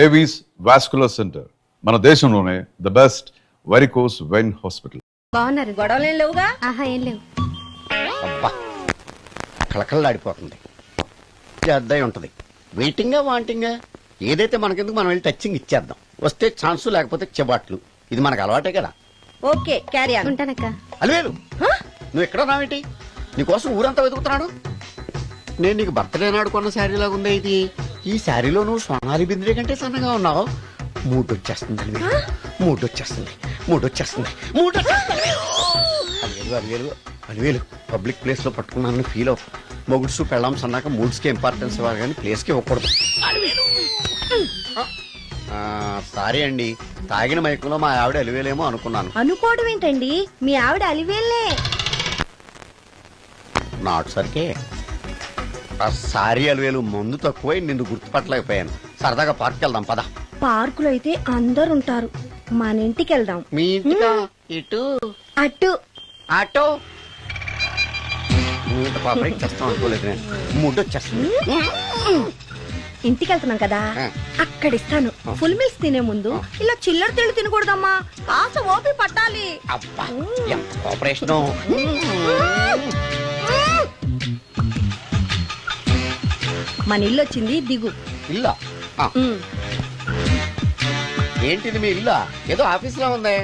Avis vascular centre, మన దేశంలోనే the best varicose vein hospital. బాగున్నారు? గొడవలేం లేవుగా? ఆహా, ఏం లేవు. అబ్బా కళకళలాడిపోతుంది. అద్దయి ఉంటుంది. వెయిటింగా వాంటింగా ఏదైతే మనకెందుకు మనం వెళ్ళి టచ్చింగ్ ఇచ్చేద్దాం. వస్తే ఛాన్సు లేకపోతే చెబాట్లు. ఇది మనకు అలవాటే కదా. Okay, carry on. ఉంటానక్క. అలివేలు నువ్వు ఎక్కడ రావేంటి? నీకోసం ఊరంతా వెతుకుతున్నాడు. నేను నీకు బర్త్డే నాడు కొన్న శారీ లాగా ఉందే ఇది. ఈ శారీలో నువ్వు సోనాలి బింద్రే కంటే సన్నగా ఉన్నావు. మూడొచ్చేస్తుంది అలివేలు, మూడొచ్చేస్తుంది, మూడొచ్చేస్తుంది, మూడొచ్చేస్తుంది. అలివేలు అలివేలు అలివేలు పబ్లిక్ ప్లేస్ లో పట్టుకున్నానని ఫీల్ అవ్వ. మొగుడ్సు పెళ్ళాం సన్నాక మూడ్స్ కి ఇంపార్టెన్స్ ఇవ్వాలి కానీ ప్లేస్ కి ఇవ్వకూడదు. సారీ అండి, తాగిన మైకంలో మా ఆవిడ అలివేలేమో అనుకున్నాను. అనుకోవడం ఏంటండి, మీ ఆవిడ అలివేలే. నాట్ సరికే. సారీ అలివేలు, మందు తక్కువై నిన్ను గుర్తుపట్టలేకపోయాను. సరదాగా పార్క్ వెళ్దాం పద. పార్కులో అయితే అందరు ఉంటారు, మన ఇంటికి వెళ్దాం. మీ ఇంటికా? ఇటు అటు ఆటో పాప చేస్తాం అనుకోలేదు నేను. మూడొచ్చేస్తుంది. ఇంటికి వెళ్తున్నాం కదా, అక్కడ ఇస్తాను. ఫుల్ మీల్స్ తినే ముందు ఇలా చిల్లర తెళ్ళు తినకూడదమ్మా, కాస్త ఓపి పట్టాలి. అబ్బా ఎంత కోఆపరేషన్. మన ఇల్లు వచ్చింది, దిగు. ఇల్లా? ఏంటిది మీ ఇల్లా? ఏదో ఆఫీస్ లో ఉంది.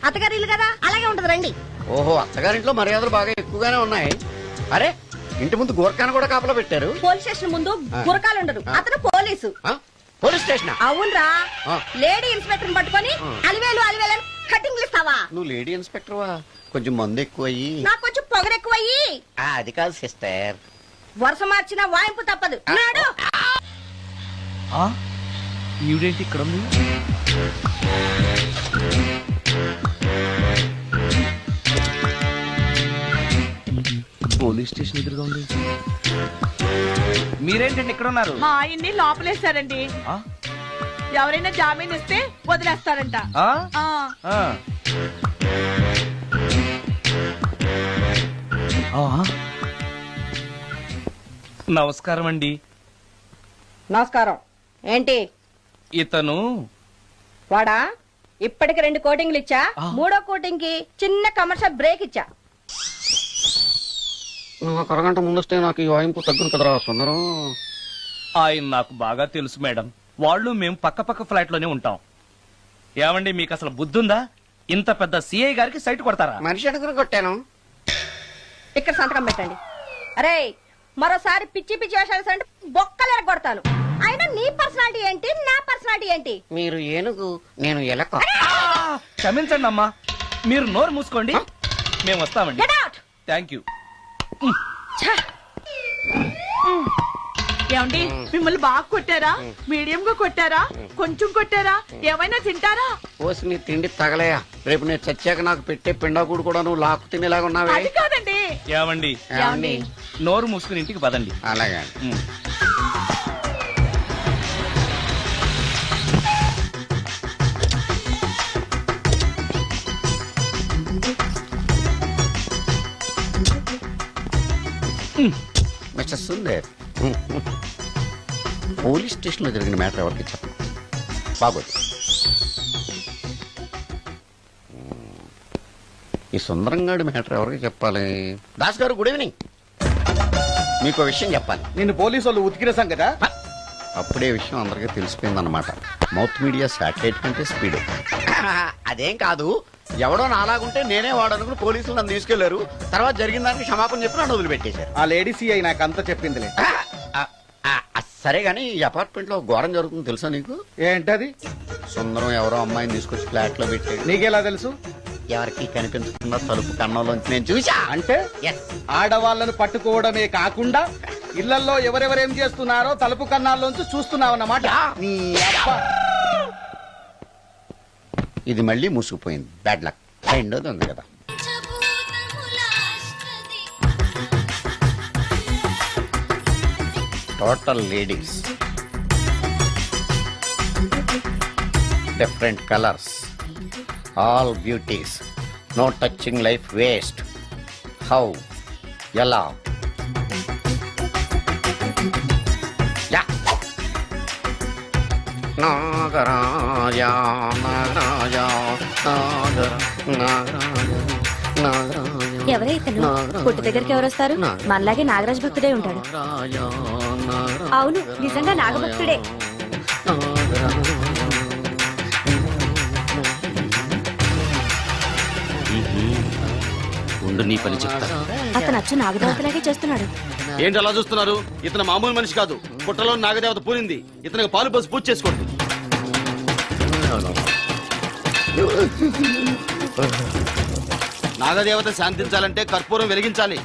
అత్తగారి ఇల్లు కదా, అలాగే ఉంటది, రండి. ఓహో, అత్తగారింట్లో మర్యాదలు బాగా ఎక్కువగానే ఉన్నాయి. అరే ఇంటి ముందు గోర్ఖాను కూడా కాపలా పెట్టారు. పోలీస్ స్టేషన్ ముందు గురకాలు ఉండరు, అతను పోలీసు. Police station? అవునరా, లేడీ ఇన్స్పెక్టర్ పట్టుకొని అలివేలు అలివేలు కటింగ్ ఇస్తావా? నువ్వు లేడీ ఇన్స్పెక్టర్ వా? కొంచెం మందు ఎక్కువయ్యి. నాకు కొంచెం పొగరు ఎక్కువయ్యి. అది కాదు సిస్టర్, వరుస మార్చిన వాయింపు తప్పదు. నాడు ఈవిడేంటి ఇక్కడ ఉంది? పోలీస్ స్టేషన్ ఎదురుగా ఉంది. మీరేంటండి ఇక్కడ ఉన్నారు? మా ఆయన్ని లోపలేస్తారండి. ఎవరైనా జామీన్ ఇస్తే వదిలేస్తారంట. నమస్కారం అండి. నమస్కారం. ఏంటి ఇతను? వాడా, ఇప్పటికి 2 కోటింగ్లు ఇచ్చా, 3వ కోటింగ్ కి చిన్న కమర్షియల్ బ్రేక్ ఇచ్చా. నాకు అరగంట ముందొస్తే నాకు ఈ వాయింపు తగ్గును కదరా సుందరం. ఆయన నాకు బాగా తెలుసు మేడం. వాళ్ళు మేము పక్క పక్క ఫ్లాట్ లోనే ఉంటాం. ఏమండి, మీకు అసలు బుద్ధుందా? ఇంత పెద్ద సిఐ గారికి సైట్ కొడతారా? మనిషి అడుగురు కొట్టాను. ఇక్కడ సంతకం పెట్టండి. అరే, మరోసారి పిచ్చి పిచ్చి వేషాలు అంటే బొక్కలు ఎరగొడతాను. అయినా నీ పర్సనాలిటీ ఏంటి, నా పర్సనాలిటీ ఏంటి? మీరు ఏనుగు, నేను ఎలక. క్షమించండి అమ్మా, మీరు నోరు మూసుకోండి, మేము వస్తామండి. Thank you. ఏమండి, మిమ్మల్ని బాగా కొట్టారా, మీడియం గా కొట్టారా, కొంచెం కొట్టారా, ఏమైనా తింటారా? పోసి నీ తిండి తగలయా. రేపు నేను చచ్చాక నాకు పెట్టే పిండాకుడు కూడా నువ్వు లాక్కు తినేలాగా ఉన్నావే. అది కాదండి. ఏమండి, నోరు మూసుకుని ఇంటికి పదండి. అలాగే. మిస్టర్ సుందర్, పోలీస్ స్టేషన్ లో జరిగిన మ్యాటర్ ఎవరికి చెప్పండి. బాగోదు. ఈ సుందరంగాడి మ్యాటర్ ఎవరికి చెప్పాలి? దాస్ గారు, గుడ్ ఈవినింగ్. మీకు విషయం చెప్పాలి. నిన్ను పోలీసు వాళ్ళు ఉతికిరేసాం కదా. అప్పుడే విషయం అందరికీ తెలిసిపోయిందన్నమాట. మౌత్ మీడియా శాటిలైట్ కంటే స్పీడ్. అదేం కాదు, ఎవడో నాలాగుంటే నేనే వాడనుకుని పోలీసులు నన్ను తీసుకెళ్లారు. తర్వాత జరిగిన దానికి క్షమాపణ చెప్పి నన్ను వదిలిపెట్టేశారు. ఆ లేడీ సిఐ నాకు అంతా చెప్పిందిలే. సరే గానీ ఈ అపార్ట్మెంట్ లో ఘోరం జరుగుతుంది తెలుసా నీకు? ఏంటది? సుందరం ఎవరో అమ్మాయిని తీసుకొచ్చి ఫ్లాట్ లో పెట్టాడు. నీకెలా తెలుసు? ఎవరికి కనిపించకుండా తలుపు కన్నంలోంచి నేను చూసా. అంటే ఆడవాళ్ళను పట్టుకోవడమే కాకుండా ఇళ్లలో ఎవరెవరేం చేస్తున్నారో తలుపు కన్నాల్లోంచి చూస్తున్నావన్నమాట. నీ అబ్బా. ఇది మళ్ళీ మూసుకుపోయింది. Bad luck. రెండోది ఉంది కదా. Total ladies, different colours, all beauties, no touching life waste. How, ఎలా? నాగరాజ నాగరాజ నాగరాజ నాగరాజ ఎవరే ఇతను పుట్టు దగ్గరికి ఎవరు వస్తారు మనలాగే నాగరాజ్ భక్తుడే ఉంటాడు అవును నిజంగా నాగభక్తుడే ఉండు నీ పని చెప్తా. అతను అచ్చు నాగదేవతలాగే చేస్తున్నాడు ఏంటి అలా చూస్తున్నారు? ఇతను మామూలు మనిషి కాదు. పుట్టలో నాగదేవత పూరింది. ఇతనికి పాలు పోసి పూజ చేసుకోండి. నాగదేవత శాంతించాలంటే కర్పూరం వెలిగించాలి.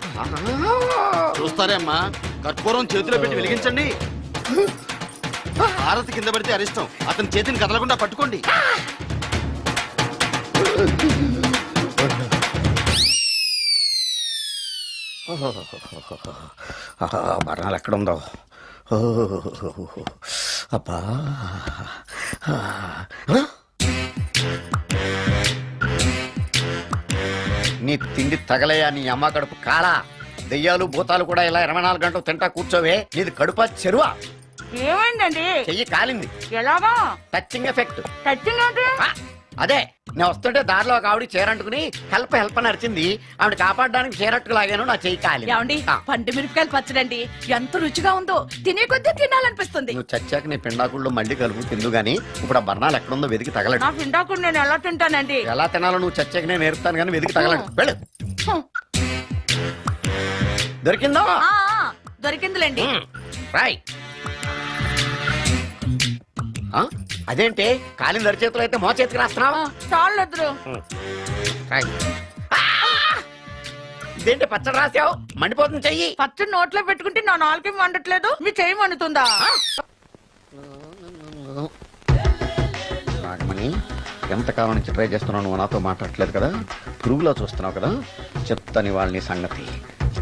చూస్తారే అమ్మా, కర్పూరం చేతిలో పెట్టి వెలిగించండి. హారతి కింద పడితే అరిష్టం. అతని చేతిని కదలకుండా పట్టుకోండి. మరణాలు ఎక్కడుందో అబ్బా నీ తిండి తగలయా నీ అమ్మ కడుపు కాలా దెయ్యాలు భూతాలు కూడా ఇలా 24 గంటలు తింటా కూర్చోవే నీది కడుపా చెరువా ఏమైందండి చెయ్యి కాలింది ఎలాగా టచింగ్ ఎఫెక్ట్ టచ్చింగ్ అంటే అదే నేను వస్తుంటే దారిలో ఒక ఆవిడ చీరంటుకుని హెల్ప్ అని అరిచింది ఆవిడ కాపాడడానికి చీరట్టుకు లాగాను నా చెయ్యి కాలి ఏమండి పండు మిరపకాయలు పచ్చడండి ఎంత రుచిగా ఉందో తినే కొద్దీ తినాలనిపిస్తుంది నువ్వు చచ్చాక నీ పిండాకుళ్ళు మళ్ళీ కలుపు తిందు గానీ ఇప్పుడు ఆ బర్ణాలు ఎక్కడుందో వెతికి తగలడు నా పిండాకుడు నేను ఎలా తింటానండి ఎలా తినాలో నువ్వు చచ్చాక నేను నేర్పుతాను కానీ వెతికి తగలడు వెళ్ళు దొరికిందో ఆ, దొరికిందిలేండి రాయ్ అదేంటి కాలిన అరిచేతులు అయితే మో చేతికి రాస్తున్నావా చాలు ఎదురు రాయ్. ఆ! ఇదేంటి పచ్చడి రాసావు మండిపోతుంది చెయ్యి పచ్చడి నోట్లో పెట్టుకుంటే నా నాలుగేం వండట్లేదు మీ చెయ్యి వండుతుందా నాగమణి ఎంతకాలం నుంచి ట్రై చేస్తున్నావు నువ్వు నాతో మాట్లాడట్లేదు కదా పురుగులో చూస్తున్నావు కదా చెప్తాను వాళ్ళ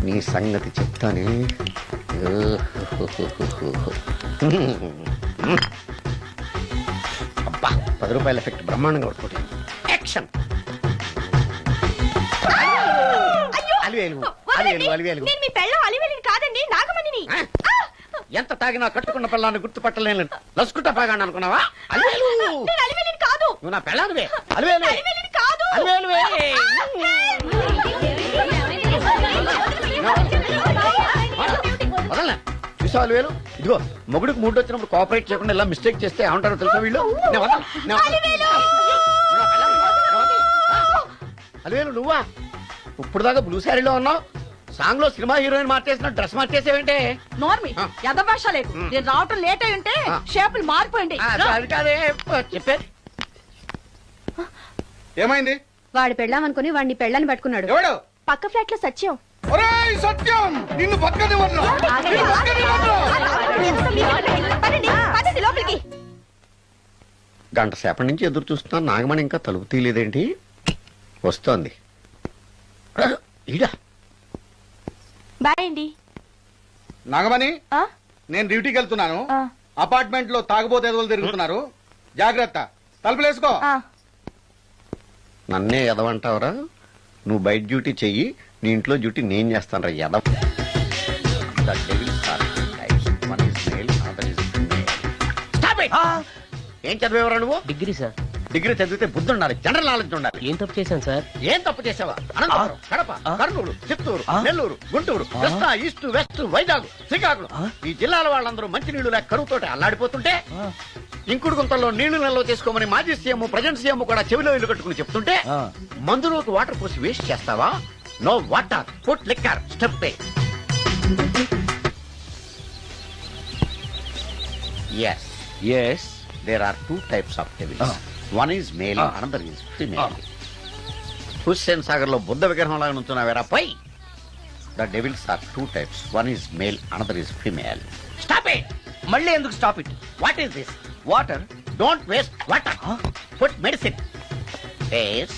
నీ సంగతి చెప్తానే అబ్బా 10 రూపాయల ఎఫెక్ట్ బ్రహ్మాండంగా కొట్టుకుంటే యాక్షన్ అలివేలు నేను మీ పెళ్ళం అలివేలిని కాదండి నాగమణిని ఎంత తాగినా కట్టుకున్న పిల్లాన్ని గుర్తుపట్టలేను లసుకుంటా బాగా అనుకున్నావా అలివేలు నేను అలివేలిని కాదు నువ్వు నా పెళ్ళానివే అలివేలు అలివేలిని కాదు అలివేలువే వదలనా చూసావు అలివేలు ఇదిగో మొగుడికి మూడు వచ్చినప్పుడు కోఆపరేట్ చేయకుండా ఇలా మిస్టేక్ చేస్తే ఏమంటారో తెలుసా వీళ్ళు నేను వదలను, నేను వదలను. నువ్వు నా పెళ్ళానివి. అలివేలు నువ్వా ఇప్పుడు దాకా బ్లూ శారీలో ఉన్నావు సాంగ్ లో సినిమా హీరోయిన్ మార్చేసిన డ్రెస్ మార్చేసేవంటే నోర్మి యథభాష లేదు నేను రావటం లేట్ అయి ఉంటే షేపులు మారిపోయింది అది కాదే చెప్పేది ఏమైంది? వాడి పెళ్ళాం అనుకుని వాడిని పెళ్ళాన్ని పట్టుకున్నాడు ఎవడు? పక్క ఫ్లాట్ లో సత్యం ఒరేయ్ సత్యం, నిన్ను బతకనివ్వను. ఆగండి. నిన్ను బతకనివ్వను. పదండి లోపలికి గంట సేపటి నుంచి ఎదురు చూస్తున్నా నాగమణి ఇంకా తలుపు తీయలేదేంటి వస్తోంది ఈడా బాయ్ అండి నాగమణి ఆ? నేను డ్యూటీకి వెళ్తున్నాను ఆ. అపార్ట్మెంట్ లో తాగుబోతు ఎదవలు తిరుగుతున్నారు జాగ్రత్త తలుపులేసుకో నన్నే ఎదవంటావరా నువ్వు బయట డ్యూటీ చెయ్యి నీ ఇంట్లో డ్యూటీ నేను చేస్తాను రా ఎదవ The devil starts lies. One is male, other is female. Stop it! ఏం చదివేవరా నువ్వు డిగ్రీ సార్. డిగ్రీ చదివితే బుద్ధి ఉండాలి జనరల్ నాలెడ్జ్ ఉండాలి ఏం తప్పు చేశాను సార్? ఏం తప్పు చేసావా అనంతపురం కడప కర్నూలు చిత్తూరు నెల్లూరు గుంటూరు కృష్ణా ఈస్ట్ వెస్ట్ వైజాగ్ శ్రీకాకుళం ఈ జిల్లాల వాళ్ళందరూ మంచినీళ్లు లేక కరువుతోటి అల్లాడిపోతుంటే ఇంకుడు గుంతల్లో నీళ్లు నిల్వ చేసుకోమని మాజీ సీఎం ప్రజెంట్ సీఎం కూడా చెవిలో ఇల్లు కట్టుకుని చెప్తుంటే మందులోకి వాటర్ పోసి వేస్ట్ చేస్తావా no water put liquor step yes yes there are two types of devils. One is male, another is female. Hussain Sagar లో బుద్ధ విగ్రహం లాగా నుంచున్నావేరా పై the devils are two types one is male another is female stop it మళ్ళీ ఎందుకు stop it? What is this water. Don't waste water put medicine yes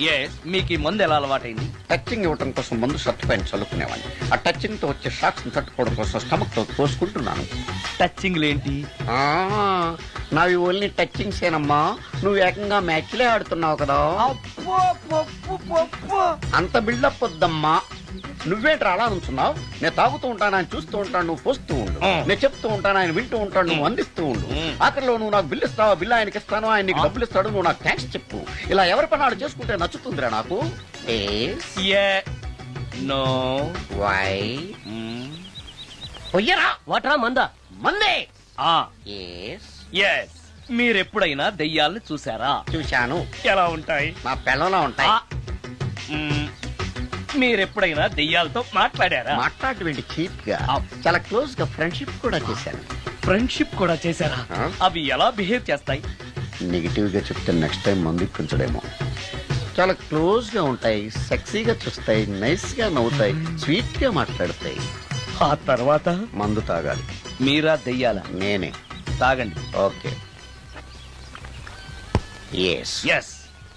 yes మీకు ఈ మందు ఎలా అలవాటైంది? టచింగ్ ఇవ్వడం కోసం ముందు షర్ట్ పైన చల్లుకునేవాడిని ఆ టచింగ్ తో వచ్చే షాక్స్ ని తట్టుకోవడం కోసం స్టమక్ తో తోసుకుంటున్నాను టచింగ్ ఏంటి? నావి ఓన్లీ టచింగ్స్ ఏనమ్మా నువ్వు ఏకంగా మ్యాచ్లే ఆడుతున్నావు కదా అంత బిల్డప్ వద్దమ్మా నువ్వేంట్రా అలా నుంచున్నావు? నేను తాగుతూ ఉంటాను, ఆయన చూస్తూ ఉంటాను, నువ్వు పోస్తూ ఉండు. నేను చెప్తూ ఉంటాను, ఆయన వింటూ ఉంటాడు, నువ్వు అందిస్తూ ఉండు. ఆఖరిలో నువ్వు నాకు బిల్లు ఇస్తావా, బిల్లు ఆయనకి ఇస్తాను, ఆయన నీకు డబ్బులు ఇస్తాడు, నువ్వు నాకు థ్యాంక్స్ చెప్పు. ఇలా ఎవరి పని ఆడు చేసుకుంటే నచ్చుతుందిరా నాకు. నో వై పొయ్యరా వాటరా మందా మందే. ఎస్ మీరెప్పుడైనా దెయ్యాల్ని చూసారా? చూశాను. ఎలా ఉంటాయి? మా పిల్లలా ఉంటాయి. మీరెప్పుడైనా దెయ్యాలతో మాట్లాడారా? మాట్లాడేటువంటి చీప్ గా చాలా క్లోజ్ గా ఫ్రెండ్షిప్ కూడా చేశాను. ఫ్రెండ్షిప్ కూడా చేశారా? అవి ఎలా బిహేవ్ చేస్తాయి? నెగిటివ్ గా చెప్తే నెక్స్ట్ టైం మందు ఇప్పించడేమో. చాలా క్లోజ్ గా ఉంటాయి, సెక్సీగా చూస్తాయి, నైస్ గా నవ్వుతాయి, స్వీట్ గా మాట్లాడతాయి. ఆ తర్వాత మందు తాగాలి. మీరా దెయ్యాల? నేనే. తాగండి. ఓకే. ఎస్. ఎస్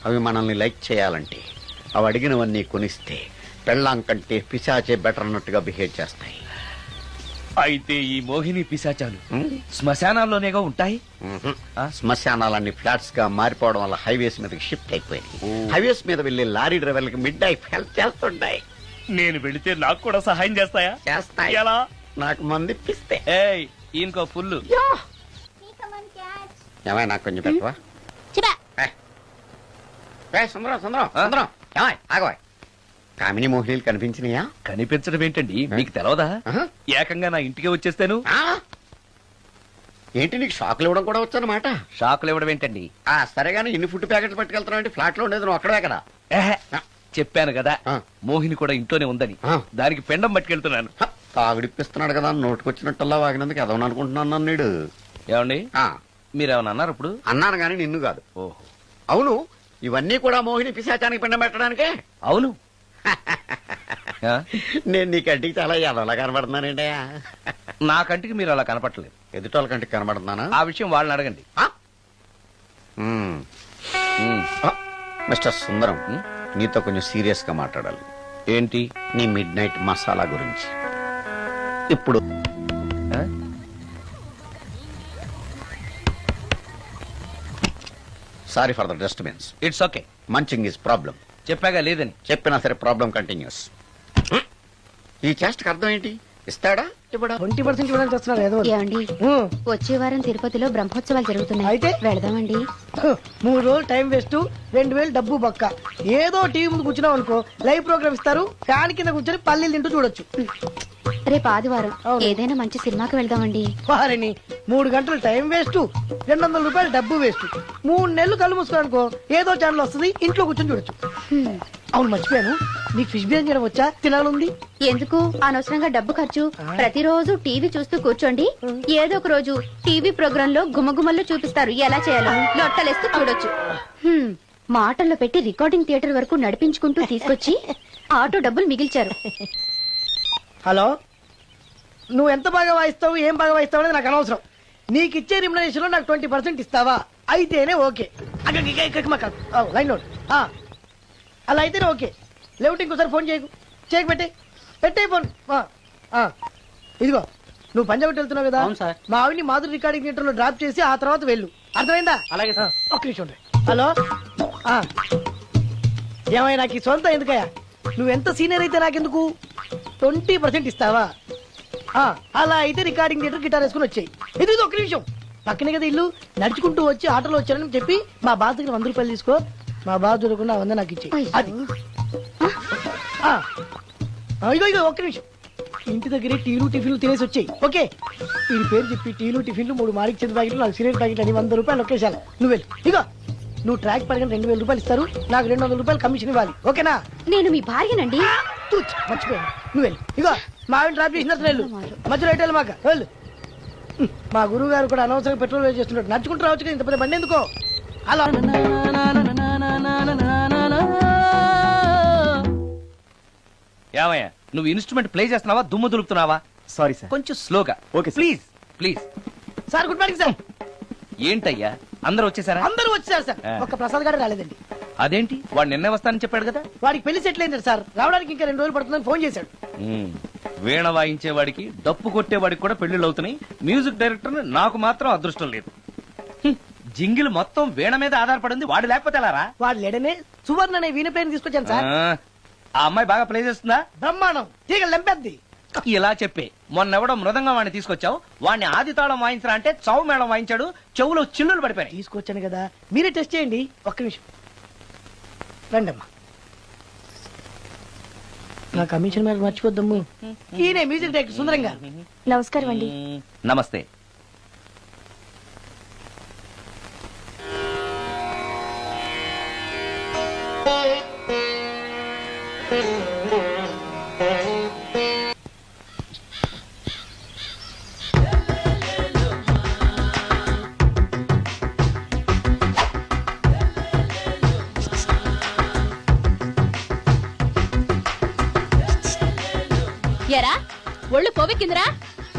అవి మనల్ని లైక్ చేయాలంటే అవి అడిగినవన్నీ కొనిస్తే పెళ్ళాం కంటే పిశాచే బెటర్ అన్నట్టుగా బిహేవ్ చేస్తాయి. అయితే ఈ మోహిని పిశాచాలు శ్మశానాల్లోనేగా ఉంటాయి? శ్మశానాలన్నీ ఫ్లాట్స్ గా మారిపోవడం వల్ల హైవేస్ మీదకి షిఫ్ట్ అయిపోయింది. హైవేస్ మీద వెళ్లే లారీ డ్రైవర్లకి మిడ్ నైట్ హెల్ప్ చేస్తుంటాయి. నేను వెళితే నాకు కూడా సహాయం చేస్తాయా? చేస్తాయి. ఎలా? నాకు మంది ఇప్పిస్తే. ఏయ్ ఈయనకో ఫుల్. ఏమై నాకు కొంచెం పెట్టవా? సుందరం సుందరం సుందరం ఏమై ఆగవా? కామిని మోహినీలు కనిపించినాయా? కనిపించడం ఏంటండి, మీకు తెలవదా? ఏకంగా నా ఇంటికి వచ్చేస్తాను. ఏంటి నీకు షాకులు ఇవ్వడం కూడా వచ్చానమాట? షాకులు ఇవ్వడం ఏంటండి? సరేగాని ఇన్ని ఫుడ్ ప్యాకెట్లు పట్టుకెళ్తున్నావు? ఫ్లాట్ లో ఉండేది నువ్వు అక్కడే కదా. చెప్పాను కదా మోహిని కూడా ఇంట్లోనే ఉందని. దానికి పెండం పట్టుకెళ్తున్నాను. తాగుడిప్పిస్తున్నాడు కదా, నోటుకొచ్చినట్టల్లా వాగినందుకు ఎదవని అనుకుంటున్నాను నీడు. ఏమండి మీరేమన్నా అన్నారు ఇప్పుడు? అన్నాను గాని నిన్ను కాదు. ఓహో అవును, ఇవన్నీ కూడా మోహిని పిశాచానికి పిండం పెట్టడానికే. అవును. నేను నీ కంటికి చాలా ఎదవలా కనబడుతున్నానండి. నా కంటికి మీరు అలా కనపడలేదు. ఎదుటోళ్ళ కంటికి కనబడుతున్నానా? ఆ విషయం వాళ్ళని అడగండి. మిస్టర్ సుందరం, నీతో కొంచెం సీరియస్ గా మాట్లాడాలి. ఏంటి? నీ మిడ్ నైట్ మసాలా గురించి. ఇప్పుడు sorry for the disturbance. It's okay. Munching is problem. చెప్పాగా లేదని. చెప్పినా సరే ప్రాబ్లం కంటిన్యూస్. ఈ చేష్టకి అర్థం ఏంటి? ఇస్తాడా ఇవ్వడా? 20% ఇవ్వడానికి వస్తున్నారు ఏదో. ఏమండి వచ్చే వారం తిరుపతిలో బ్రహ్మోత్సవాలు జరుగుతున్నాయి. అయితే వెళదామండి. 3 రోజులు టైం వేస్ట్, 2000 డబ్బు బొక్క. ఏదో టీవీ ముందు కూర్చున్నాం అనుకో, లైవ్ ప్రోగ్రామ్ ఇస్తారు, ఫ్యాన్ కింద కూర్చొని పల్లీలు తింటూ చూడొచ్చు. రేపు ఆదివారం ఏదైనా మంచి సినిమాకి వెళ్దామండి. వారిని 3 గంటలు టైం వేస్ట్, 200 రూపాయలు డబ్బు వేస్ట్. 3 నెలలు కళ్ళు మూసుకోనుకో ఏదో ఛానల్ వస్తుంది, ఇంట్లో కూర్చొని చూడొచ్చు. అవును మర్చిపోయాను, నీకు ఫిష్ బిర్యానీ చేయడం వచ్చా? తినాలుంది. ఎందుకు అనవసరంగా డబ్బు ఖర్చు? ప్రతిరోజు టీవీ చూస్తూ కూర్చోండి, ఏదో ఒక రోజు టీవీ ప్రోగ్రామ్ లో గుమ్మగుమ్మల్లో చూపిస్తారు ఎలా చేయాలో. లొట్టలేస్తూ చూడొచ్చు. మాటల్లో పెట్టి రికార్డింగ్ థియేటర్ వరకు నడిపించుకుంటూ తీసుకొచ్చి ఆటో డబ్బులు మిగిల్చారు. హలో, నువ్వు ఎంత బాగా వాయిస్తావు, ఏం బాగా వాయిస్తావు అనేది నాకు అనవసరం. నీకు ఇచ్చే రిమ్యునరేషన్ లో నాకు 20% ఇస్తావా? అయితేనే ఓకే. Line note. అలా అయితేనే ఓకే. లేవుటి ఇంకోసారి ఫోన్ చేయకు పెట్టే ఫోన్. ఇదిగో నువ్వు పంజాబ్ వెళ్తున్నావు కదా, మా ఆవిని మాధురి రికార్డింగ్ థియేటర్ లో డ్రాప్ చేసి ఆ తర్వాత వెళ్ళు. అర్థమైందా? అలాగే. ఒక్క నిమిషం ఉండు. హలో, ఏమై నాకు ఈ సొంత ఎందుకయ్యా? నువ్వెంత సీనియర్ అయితే నాకెందుకు? 20% ఇస్తావా? అలా అయితే రికార్డింగ్ థియేటర్ గిటార్ వేసుకుని వచ్చాయి. ఇది ఒక్క నిమిషం, పక్కనే కదా ఇల్లు. నడుచుకుంటూ వచ్చి ఆటోలో వచ్చానని చెప్పి మా బాధ దగ్గర 100 రూపాయలు తీసుకో. మా బాధ చూడకుండా 100 నాకు ఇచ్చేయి. అది ఇగో ఒక్క నిమిషం. ఇంటి దగ్గరే టీలు టిఫిన్లు తినేసి వచ్చాయి. ఓకే, వీడి పేరు చెప్పి టీలు టిఫిన్లు 3 మాడికి చెంది ప్యాకెట్లు, 4 సిగరెట్ ప్యాకెట్లు అని 100 రూపాయలు ఒకేసారి. నువ్వు వెళ్ళు. ఇగో నువ్వు ట్రాక్ పడగానే 2000 రూపాయలు ఇస్తారు, నాకు 200 రూపాయలు కమిషన్ ఇవ్వాలి. ఓకేనా? నేను మీ భార్యనండి. మర్చిపోయాను. నువ్వు వెళ్ళు. ఇగో మా ఆవిడ డ్రాప్ చేసిన వెళ్ళు, మధ్యలో ఎటు మాక వెళ్ళు. మా గురువు గారు కూడా అనవసరంగా పెట్రోల్ వేస్ట్ చేస్తున్నాడు. నడుచుకుంటూ రావచ్చు కదా, ఇంత పెద్ద బండి ఎందుకో. అలా ఏమయ్యా నువ్వు ఇన్స్ట్రుమెంట్ ప్లే చేస్తున్నావా, దుమ్ము దులుపుతున్నావా? Sorry sir. కొంచెం స్లోగా. Okay please please. Sir good morning sir. ఏంటయ్యా అందరూ వచ్చేసారా? అందరూ వచ్చారు సార్, ఒక్క ప్రసాద్ గారు రాలేదండి. అదేంటి, వాడు నిన్నే వస్తానని చెప్పాడు కదా. వాడికి పెళ్లి సెటిల్ అయింది సార్, రావడానికి ఇంకా 2 రోజులు పడుతుందని ఫోన్ చేశాడు. వీణ వాయించేవాడికి డప్పు కొట్టేవాడికి కూడా పెళ్లిళ్ళు అవుతున్నాయి. మ్యూజిక్ డైరెక్టర్ నాకు మాత్రం అదృష్టం లేదు. జింగిల్ మొత్తం వీణ మీద ఆధారపడింది, వాడు లేకపోతే ఎలారా? వాడు లేడనే సువర్ణ అనే వీణ పేరుని తీసుకొచ్చాను సార్. ఆ అమ్మాయి బాగా ప్లే చేస్తుందా? బ్రహ్మాండం, తీగ లెంపెద్ది. ఇలా చెప్పి మొన్నెవడో మృదంగం వాడిని తీసుకొచ్చావు, వాడిని ఆది తాళం వాయించరా అంటే చౌ మేళం వాయించాడు, చెవులో చిల్లులు పడిపోయాయి. తీసుకొచ్చాను కదా, మీరే టెస్ట్ చేయండి. ఒక్క నిమిషం రండమ్మా. నా కమిషన్ మీద మర్చిపోద్దమ్ము. ఈయనే మ్యూజిక్ డైరెక్టర్ సుందరం గారు. నమస్కారం అండి. నమస్తే. ఎరా ఒళ్ళు కొవ్వెక్కిందిరా?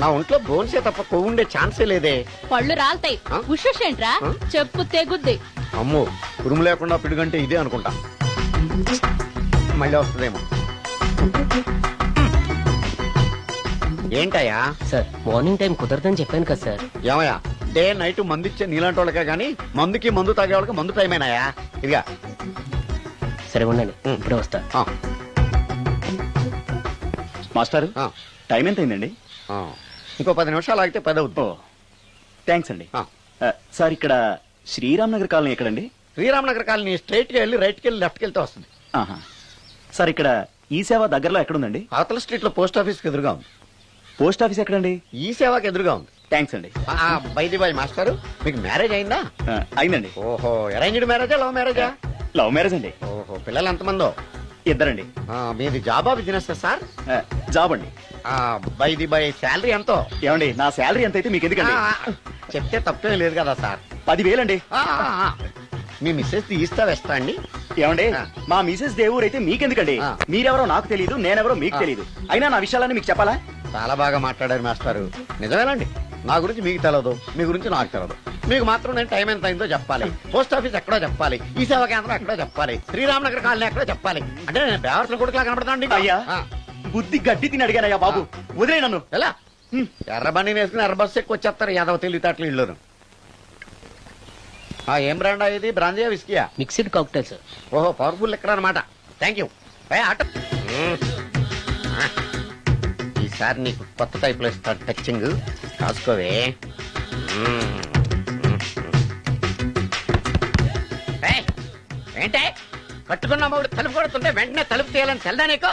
నా ఒంట్లో బోన్సే తప్ప కొవ్వు ఉండే ఛాన్సే లేదే. పళ్ళు రాల్తాయి. ఆ? ఉషేంట్రా? ఆ? చెప్పు తెగుద్ది. అమ్మో, ఉరుము లేకుండా పిడుగంటే ఇదే అనుకుంటా. మళ్ళీ వస్తుందేమో. ఏంటయ్యా? సార్ మార్నింగ్ టైం కుదరదని చెప్పాను కదా సార్. ఏమయ్యా, డే నైట్ మందు ఇచ్చే నీలాంటి వాళ్ళకే గానీ మందుకి మందు తాగే వాళ్ళకి మందు టైమేనాయా? ఇదిగా సరే ఉండండి, ఇప్పుడే వస్తా. ఆ, మాస్టర్ ఆ, టైం ఎంత అయిందండి? ఆ. ఇంకో 10 నిమిషాలు ఆగితే 10 అవుతుంది. థ్యాంక్స్ అండి. ఆ. సార్ ఇక్కడ శ్రీరామ్ నగర్ కాలనీ ఎక్కడండి? శ్రీరామ్ నగర్ కాలనీ స్ట్రైట్ గా వెళ్ళి రైట్ కి వెళ్ళి లెఫ్ట్ కి వెళ్తే వస్తుంది. ఆహా. సార్ ఇక్కడ ఈ సేవ దగ్గరలో ఎక్కడుందండి? అవతల స్ట్రీట్ లో పోస్ట్ ఆఫీస్ కి ఎదురుగా ఉంది. పోస్ట్ ఆఫీస్ ఎక్కడండి? ఈ సేవకి ఎదురుగా ఉంది. థ్యాంక్స్ అండి. బైది బాయ్ మాస్టారు, మీకు మ్యారేజ్ అయిందా? అయిందండి. ఓహో, అరేంజ్డ్ మ్యారేజా లవ్ మ్యారేజా? లవ్ మ్యారేజ్ అండి. ఓహో, పిల్లలు ఎంతమందో? ఇద్దరండి. మీది జాబా బిజినెస్ సార్? జాబ్ అండి. బైది బై శాలరీ ఎంతో? ఏమండి, నా శాలరీ ఎంత అయితే మీకు ఎందుకండి? చెప్తే తప్పేం లేదు కదా సార్. 10,000 అండి. మీ మిస్సెస్ తీస్తా వేస్తా అండి. ఏమండి, ఆ. మా మిసెస్ దేవూర్ అయితే మీకెందుకండి? ఆ. మీరెవరో నాకు తెలియదు, నేనెవరో మీకు తెలియదు. అయినా నా విషయాలన్నీ మీకు చెప్పాలా? చాలా బాగా మాట్లాడారు మాస్టారు. నిజమేనండి, నా గురించి మీకు తెలదు, మీ గురించి నాకు తెలదు. మీకు మాత్రం నేను టైం ఎంత అయిందో చెప్పాలి, పోస్ట్ ఆఫీస్ ఎక్కడో చెప్పాలి, ఈ సేవా కేంద్రం ఎక్కడో చెప్పాలి, శ్రీరామ్ నగర్ కాలనీ ఎక్కడో చెప్పాలి. అంటే నేను బేవర్సల కొడుకులా కనపడతాను. అయ్యా, బుద్ధి గడ్డి తిని అడిగానయ్యా బాబు, వదిలే నన్ను. ఎలా ఎర్ర బండి వేసుకుని ఎర్ర బస్సు ఎక్కువ వచ్చేస్తారు యాదవ తెలివితేటలు ఇల్లు. ఏం బ్రాండా ఇది? బ్రాంజియా విస్కియా? Mixed cocktail sir. ఓహో, పవర్ఫుల్ ఎక్కడ అనమాట. Thank you. ఆటో ఈసారి నీకు కొత్త టైప్ లో ఇస్తాడు టచ్చింగ్, కాసుకోవే. ఏంటే కట్టుకున్న మూడు తలుపు కొడుతుంటే వెంటనే తలుపు తీయాలని తెల్దా నీకు?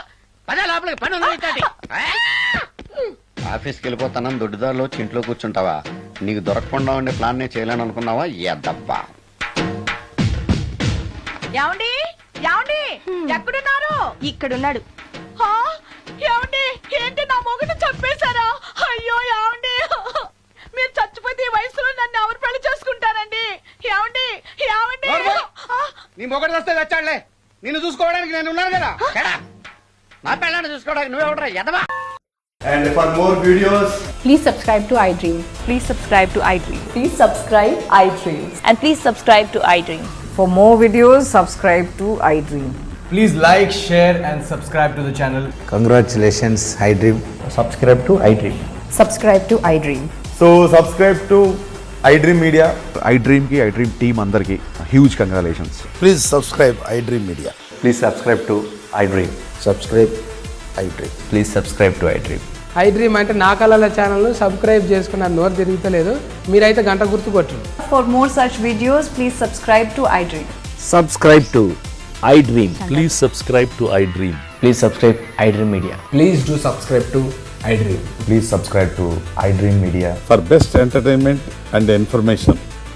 పదే లోపలికి పని ఉంది. ఆఫీస్కి వెళ్ళిపోతానని దొడ్డుదారిలో ఇంట్లో కూర్చుంటావా? నీకు దొరకకుండా ఉండే ప్లాన్ నేను చేయలేను అనుకున్నావా? ఎద్దబ్బా. ఏమండి ఏమండి ఎక్కడున్నారు? ఇక్కడున్నాడు. హా? ఏమండి, ఏంటి నా మొగుడు చంపేశారా? అయ్యో ఏమండి, మీరు చచ్చిపోతే ఈ వయసులో నన్ను ఎవరు పెళ్లి చేసుకుంటారండి? ఏమండి ఏమండి? ఆ, నీ మొగడు వస్తే వచ్చాడులే, నిన్ను చూసుకోవడానికి నేను ఉన్నాను కదా. నా పిల్లని చూసుకోవడానికి నువ్వెవడరా ఎదవా? And for more videos, Please subscribe to iDream. Please subscribe to iDream. Please subscribe iDream. And please subscribe to iDream. For more videos, subscribe to iDream. please like, share and subscribe to the channel. Congratulations, iDream. Subscribe to iDream. Subscribe to iDream. So subscribe to iDream Media. iDream ki iDream team andarki huge congratulations. Please subscribe iDream Media. Please subscribe to iDream. Subscribe iDream. Please subscribe to iDream. iDream అంటే నా కళల channel subscribe చేసుకున్న నోరు తిరుగుతలేదు, మీరైతే గంట గుర్తు కొట్టండి. For more such videos, please subscribe to iDream. Subscribe to iDream. Please subscribe to iDream. Please subscribe iDream media. Please do subscribe to iDream. Please subscribe to iDream Media. For best entertainment and information,